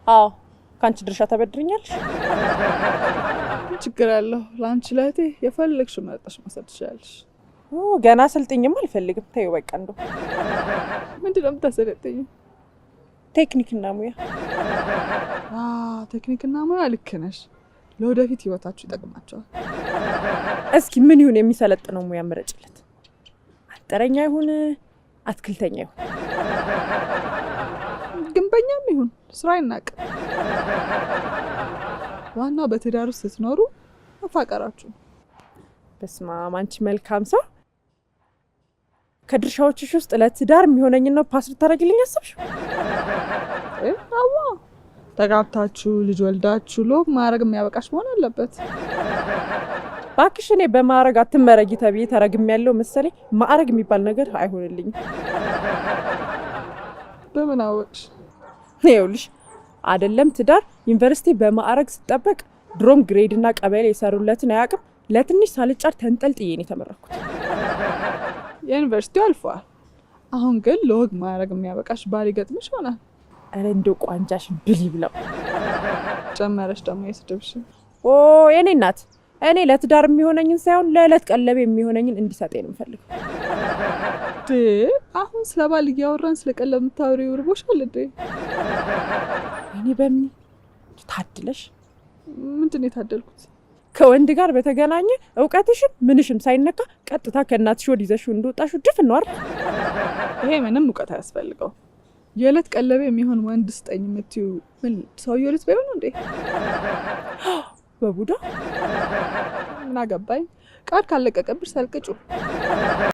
አዎ ካንቺ ድርሻ ተበድርኛለሽ። ችግር አለው ላንቺ ለእህቴ የፈለግሽው መርጠሽ መውሰድ ትችያለሽ። ገና አሰልጥኝም አልፈልግም። ተይው በቃ እንደው ምንድነው የምታሰለጥኝ? ቴክኒክና ሙያ። ቴክኒክና ሙያ ልክ ነሽ። ለወደፊት ህይወታችሁ ይጠቅማቸዋል። እስኪ ምን ይሁን የሚሰለጥነው ሙያ ምረጭለት። አንጥረኛ ይሁን አትክልተኛ ይሁን ግንበኛም ይሁን ስራ ይናቅ። ዋናው በትዳር ውስጥ ስትኖሩ መፋቀራችሁ። በስመ አብ አንቺ መልካም ሰው። ከድርሻዎችሽ ውስጥ ለትዳር የሚሆነኝ ነው ፓስ ልታደርጊልኝ አሰብሽ? አዋ ተጋብታችሁ ልጅ ወልዳችሁ ሎግ ማረግ የሚያበቃሽ መሆን አለበት። ባክሽ እኔ በማረግ አትመረጊ ተብዬ ተረግሜያለሁ መሰለኝ። ማረግ የሚባል ነገር አይሆንልኝም። በምን አወቅሽ? ይኸውልሽ አይደለም ትዳር ዩኒቨርሲቲ በማረግ ሲጠበቅ ድሮም ግሬድና ቀበሌ የሰሩለትን አያውቅም። ለትንሽ ሳልጫር ተንጠልጥዬ ነው የተመረኩት። የዩኒቨርሲቲው አልፏል። አሁን ግን ለወግ ማረግ የሚያበቃሽ ባል ይገጥምሽ ይሆናል። አረ እንደው ቋንጃሽ ብሊ ብለው ጨመረሽ ደግሞ የስድብሽ። የኔ እናት እኔ ለትዳር የሚሆነኝን ሳይሆን ለዕለት ቀለብ የሚሆነኝን እንዲሰጠኝ ነው የምፈልገው። አሁን ስለ ባል እያወራን ስለ ቀለብ የምታወሪው ርቦሻል እንዴ? እኔ በምን ታድለሽ? ምንድን ነው የታደልኩት? ከወንድ ጋር በተገናኘ እውቀትሽም ምንሽም ሳይነካ ቀጥታ ከእናትሽ ወደ ይዘሽው እንደወጣሽው ድፍን ነው አይደል? ይሄ ምንም እውቀት አያስፈልገው። የዕለት ቀለብ የሚሆን ወንድ ስጠኝ የምትይው ምን ሰውዬው ልትበይው ነው እንዴ? በቡዳ ምን አገባኝ? ቃል ካለቀቀብሽ ሰልቅጩ።